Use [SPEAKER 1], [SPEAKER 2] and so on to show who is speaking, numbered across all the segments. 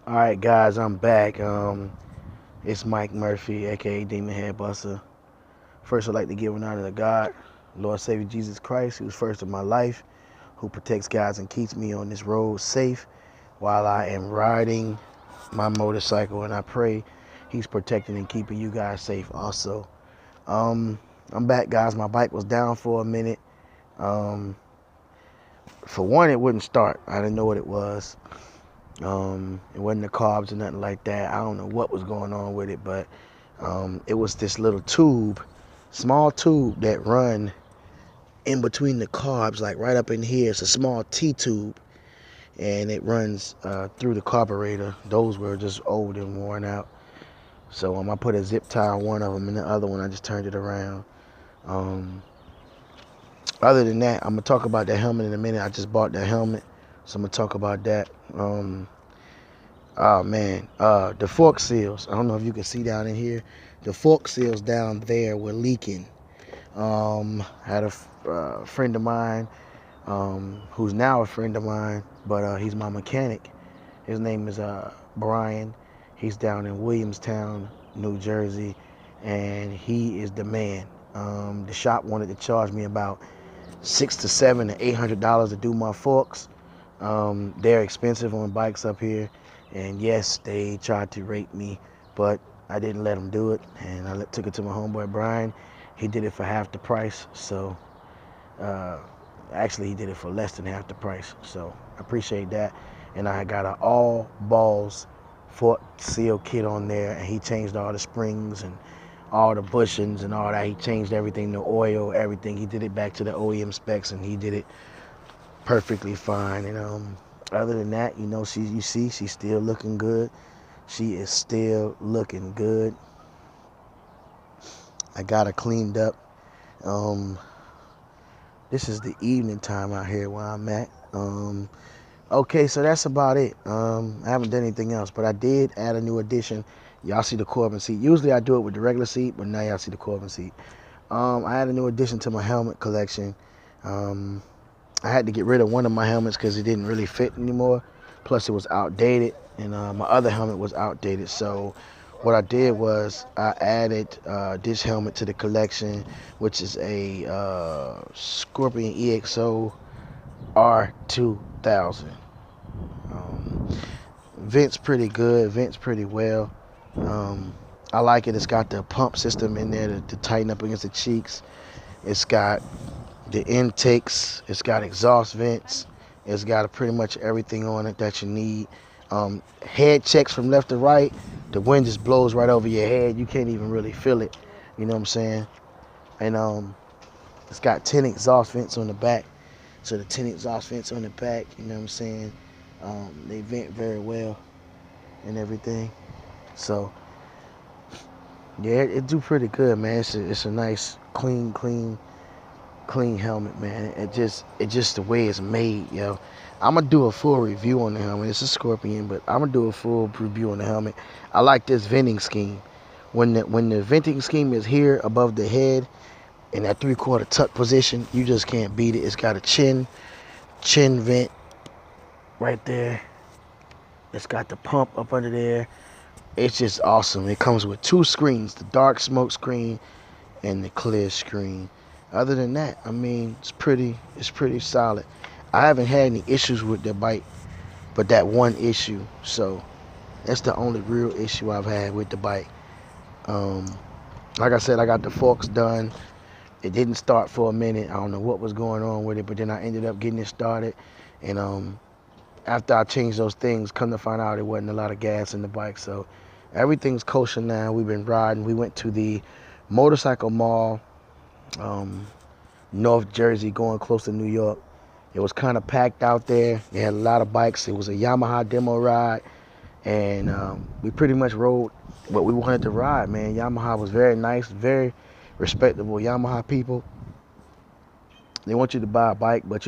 [SPEAKER 1] All right, guys, I'm back. It's Mike Murphy, aka Demon Head Buster. First, I'd like to give an honor to God, Lord Savior Jesus Christ, who's first in my life, who protects guys and keeps me on this road safe while I am riding my motorcycle. And I pray He's protecting and keeping you guys safe also. Um, I'm back, guys. My bike was down for a minute. Um, for one, it wouldn't start. I didn't know what it was. It wasn't the carbs or nothing like that. I don't know what was going on with it, but it was this little tube, small tube that run in between the carbs, like right up in here. It's a small T tube, and it runs through the carburetor. Those were just old and worn out. So I put a zip tie on one of them, and the other one I just turned it around. Um, Other than that, I'm gonna talk about the helmet in a minute. I just bought the helmet, so I'm gonna talk about that. Oh man, the fork seals. I don't know if you can see down in here. The fork seals down there were leaking. Had a friend of mine, who's now a friend of mine, but he's my mechanic. His name is Brian. He's down in Williamstown, New Jersey, and he is the man. The shop wanted to charge me about $600 to $800 to do my forks. They're expensive on bikes up here, and yes, they tried to rate me, but I didn't let them do it, and I took it to my homeboy Brian. He did it for half the price, so uh, actually he did it for less than half the price, so I appreciate that. And I got an all balls fork seal kit on there, and he changed all the springs and all the bushings and all that. He changed everything, the oil, everything. He did it back to the OEM specs, and he did it perfectly fine. And other than that, you see, she's still looking good. She is still looking good. I got her cleaned up. Um, this is the evening time out here where I'm at. Okay, so that's about it. I haven't done anything else, but I did add a new addition. Y'all see the Corbin seat. Usually I do it with the regular seat, but now y'all see the Corbin seat. I had a new addition to my helmet collection. Um, I had to get rid of one of my helmets because it didn't really fit anymore. Plus, it was outdated, and my other helmet was outdated. So, what I did was I added this helmet to the collection, which is a Scorpion EXO R2000. Um, Vents pretty good. Vents pretty well. Um, I like it. It's got the pump system in there to tighten up against the cheeks. It's got the intakes. It's got exhaust vents. It's got pretty much everything on it that you need. Head checks from left to right. The wind just blows right over your head. You can't even really feel it. You know what I'm saying? And it's got 10 exhaust vents on the back. So the 10 exhaust vents on the back, you know what I'm saying? They vent very well and everything. So yeah, it do pretty good, man. It's a nice, clean helmet, man. It just the way it's made, yo. I'm gonna do a full review on the helmet. It's a Scorpion, but I'm gonna do a full review on the helmet. I like this venting scheme. When the venting scheme is here above the head in that 3/4 tuck position, you just can't beat it. It's got a chin vent right there. It's got the pump up under there. It's just awesome. It comes with two screens, the dark smoke screen and the clear screen. Other than that, I mean, it's pretty solid. I haven't had any issues with the bike, but that one issue. So that's the only real issue I've had with the bike. Um, like I said, I got the forks done. It didn't start for a minute. I don't know what was going on with it, but then I ended up getting it started. And after I changed those things, come to find out it wasn't a lot of gas in the bike. So everything's kosher now. We've been riding. We went to the motorcycle mall, um, North Jersey, going close to New York. It was kind of packed out there. They had a lot of bikes. It was a Yamaha demo ride, and we pretty much rode what we wanted to ride, man. Yamaha was very nice, very respectable Yamaha people. They want you to buy a bike, but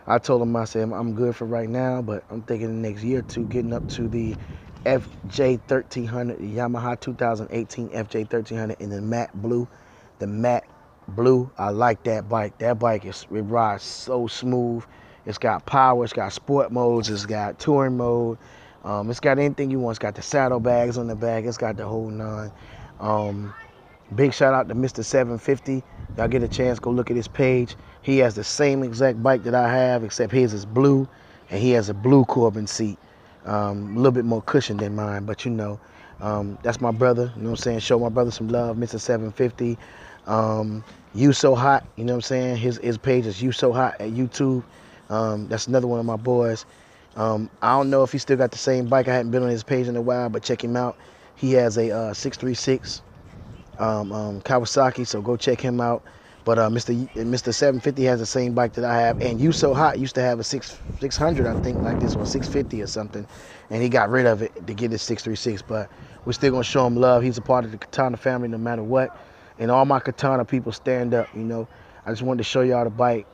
[SPEAKER 1] I told them, I said, I'm good for right now, but I'm thinking the next year or two getting up to the FJ1300, the Yamaha 2018 FJ1300 in the matte blue. The matte blue, I like that bike. That bike it rides so smooth. It's got power, it's got sport modes, it's got touring mode. It's got anything you want. It's got the saddlebags on the back. It's got the whole nine. Big shout out to Mr. 750. Y'all get a chance, go look at his page. He has the same exact bike that I have, except his is blue, and he has a blue Corbin seat. A little bit more cushion than mine, but you know, that's my brother. You know what I'm saying? Show my brother some love, Mr. 750. You So Hot, you know what I'm saying? His page is You So Hot at YouTube. That's another one of my boys. I don't know if he still got the same bike. I hadn't been on his page in a while, but check him out. He has a 636 Kawasaki, so go check him out. But Mr. 750 has the same bike that I have, and You So Hot used to have a 600, I think, like this one, 650 or something, and he got rid of it to get his 636. But we're still gonna show him love. He's a part of the Katana family, no matter what. And all my Katana people stand up. You know, I just wanted to show y'all the bike.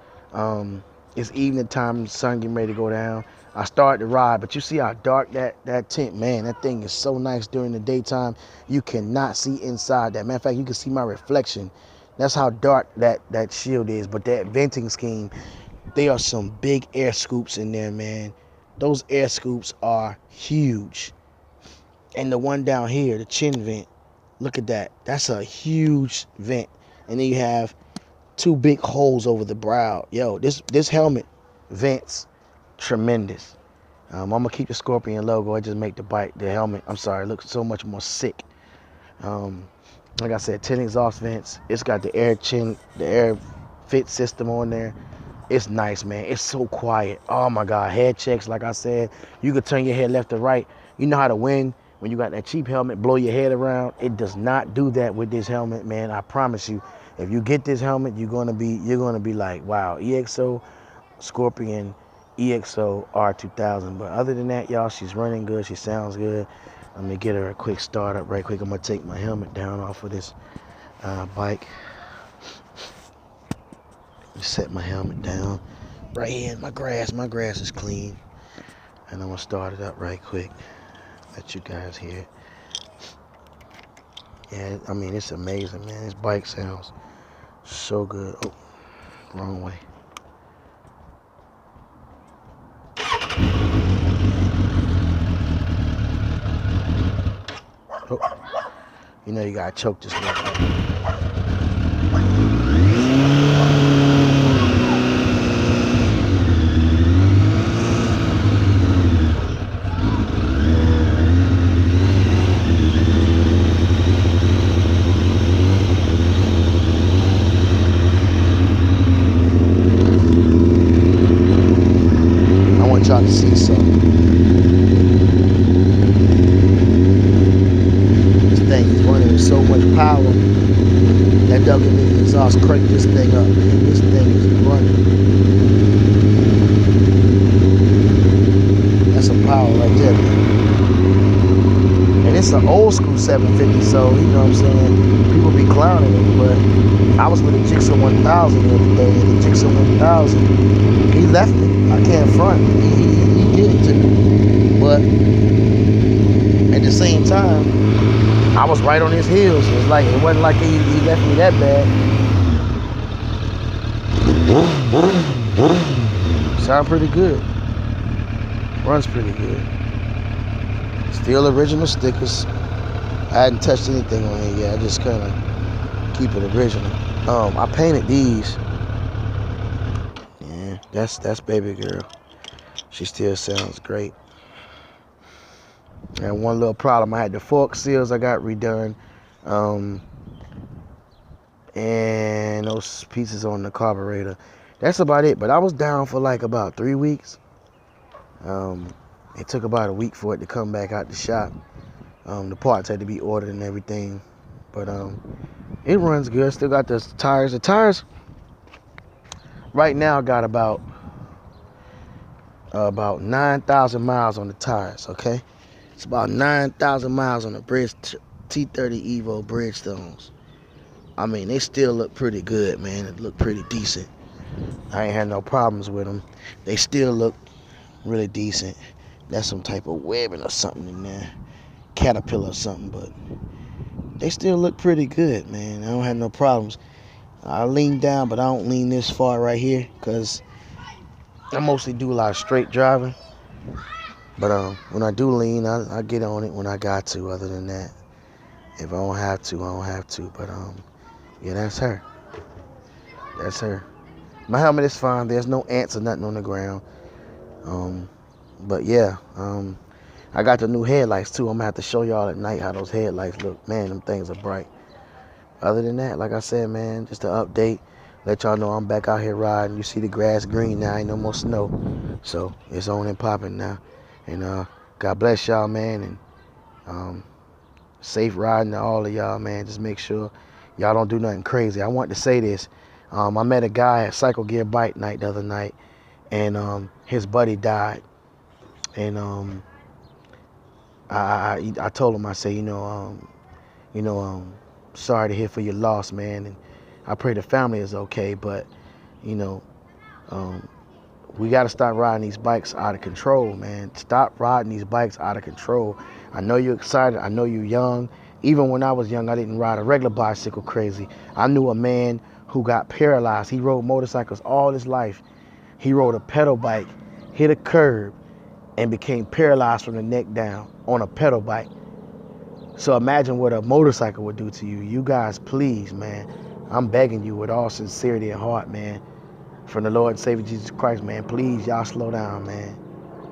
[SPEAKER 1] It's evening time, sun getting ready to go down. I started to ride, but you see how dark that tent, man, that thing is so nice during the daytime. You cannot see inside that. Matter of fact, you can see my reflection. That's how dark that shield is. But that venting scheme, there are some big air scoops in there, man. Those air scoops are huge. And the one down here, the chin vent, look at that. That's a huge vent. And then you have two big holes over the brow. Yo, this helmet vents tremendous. I'm gonna keep the Scorpion logo. I just make the helmet, I'm sorry, it looks so much more sick. Like I said, 10 exhaust vents. It's got the air fit system on there. It's nice, man. It's so quiet. Oh my God, head checks. Like I said, you could turn your head left or right. You know how the wind, when you got that cheap helmet, blow your head around. It does not do that with this helmet, man. I promise you. If you get this helmet, you're gonna be like, wow, EXO, Scorpion, EXO R2000. But other than that, y'all, she's running good. She sounds good. Let me get her a quick start up right quick. I'm gonna take my helmet down off of this bike. Set my helmet down right here in my grass. My grass is clean, and I'm gonna start it up right quick. Let you guys hear. Yeah, I mean, it's amazing, man. This bike sounds so good. Oh, wrong way. Oh, you know you gotta choke this one. I want y'all to see something. So much power that WD exhaust crank this thing up, man. This thing is running. That's some power right there, man. And it's an old school 750, so you know what I'm saying. People be clowning it, but I was with a Gixxer 1000 the other day, and the Gixxer 1000, he left it. I can't front. He did it to me, but at the same time, I was right on his heels. It wasn't like he left me that bad. Sound pretty good. Runs pretty good. Still original stickers. I hadn't touched anything on it yet. I just kind of keep it original. I painted these. Yeah, that's baby girl. She still sounds great. And one little problem, I had the fork seals I got redone, and those pieces on the carburetor. That's about it. But I was down for like about 3 weeks. It took about a week for it to come back out the shop. The parts had to be ordered and everything, but it runs good. Still got the tires. The tires right now got about 9,000 miles on the tires. Okay. It's about 9,000 miles on the Bridge T30 Evo Bridgestones. I mean, they still look pretty good, man. It look pretty decent. I ain't had no problems with them. They still look really decent. That's some type of webbing or something in there. Caterpillar or something, but they still look pretty good, man. I don't have no problems. I lean down, but I don't lean this far right here because I mostly do a lot of straight driving. But when I do lean, I get on it when I got to. Other than that, if I don't have to, I don't have to. But yeah, that's her. That's her. My helmet is fine. There's no ants or nothing on the ground. Um, but yeah, I got the new headlights too. I'm gonna have to show y'all at night how those headlights look. Man, them things are bright. Other than that, like I said, man, just an update. Let y'all know I'm back out here riding. You see the grass green now, ain't no more snow. So it's on and popping now. And God bless y'all, man. And safe riding to all of y'all, man. Just make sure y'all don't do nothing crazy. I want to say this. I met a guy at Cycle Gear Bike Night the other night, and his buddy died. And I told him, I said, sorry to hear for your loss, man. And I pray the family is okay, but you know, we got to start riding these bikes out of control, man. Stop riding these bikes out of control. I know you're excited. I know you're young. Even when I was young, I didn't ride a regular bicycle crazy. I knew a man who got paralyzed. He rode motorcycles all his life. He rode a pedal bike, hit a curb, and became paralyzed from the neck down on a pedal bike. So imagine what a motorcycle would do to you. You guys, please, man, I'm begging you with all sincerity and heart, man, from the Lord and Savior Jesus Christ, man, please, y'all slow down, man.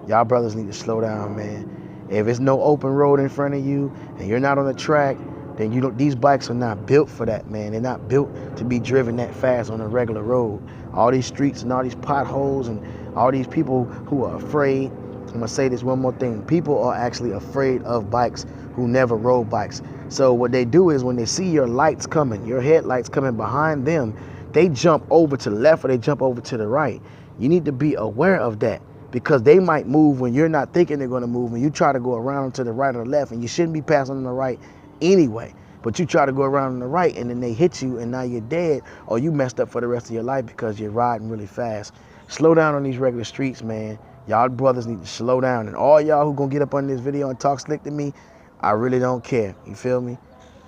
[SPEAKER 1] Y'all brothers need to slow down, man. If it's no open road in front of you and you're not on the track, then you don't. These bikes are not built for that, man. They're not built to be driven that fast on a regular road. All these streets and all these potholes and all these people who are afraid. I'm gonna say this one more thing. People are actually afraid of bikes who never rode bikes. So what they do is when they see your lights coming, your headlights coming behind them, they jump over to the left or they jump over to the right. You need to be aware of that, because they might move when you're not thinking they're going to move, and you try to go around to the right or the left, and you shouldn't be passing on the right anyway. But you try to go around on the right, and then they hit you, and now you're dead, or you messed up for the rest of your life because you're riding really fast. Slow down on these regular streets, man. Y'all brothers need to slow down. And all y'all who gonna get up on this video and talk slick to me, I really don't care. You feel me?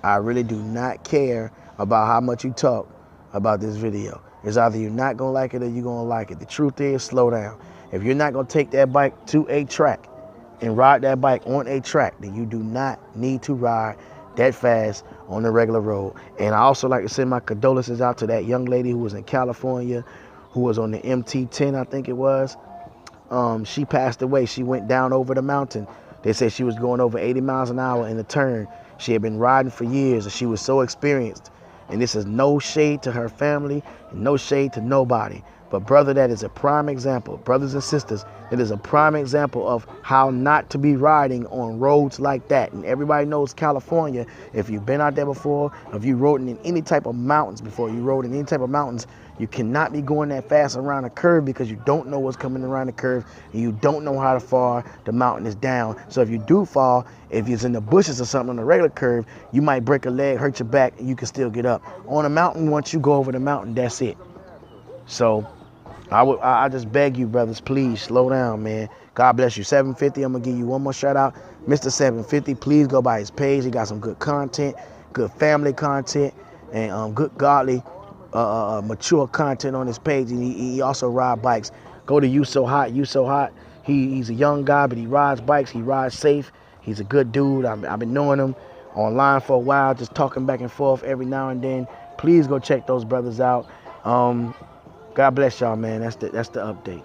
[SPEAKER 1] I really do not care about how much you talk about this video. It's either you're not gonna like it or you're gonna like it. The truth is, slow down. If you're not gonna take that bike to a track and ride that bike on a track, then you do not need to ride that fast on the regular road. And I also like to send my condolences out to that young lady who was in California, who was on the MT-10, I think it was. She passed away. She went down over the mountain. They said she was going over 80 miles an hour in a turn. She had been riding for years, and she was so experienced. And this is no shade to her family and no shade to nobody. But brother, that is a prime example. Brothers and sisters, that is a prime example of how not to be riding on roads like that. And everybody knows California. If you've been out there before, if you rode in any type of mountains before, you cannot be going that fast around a curve, because you don't know what's coming around the curve, and you don't know how far the mountain is down. So if you do fall, if it's in the bushes or something on a regular curve, you might break a leg, hurt your back, and you can still get up. On a mountain, once you go over the mountain, that's it. So I just beg you, brothers, please slow down, man. God bless you. 750, I'm going to give you one more shout out. Mr. 750, please go by his page. He got some good content, good family content, and good godly, mature content on his page. And he also ride bikes. Go to You So Hot, You So Hot. He's a young guy, but he rides bikes. He rides safe. He's a good dude. I've been knowing him online for a while, just talking back and forth every now and then. Please go check those brothers out. God bless y'all, man. That's the update.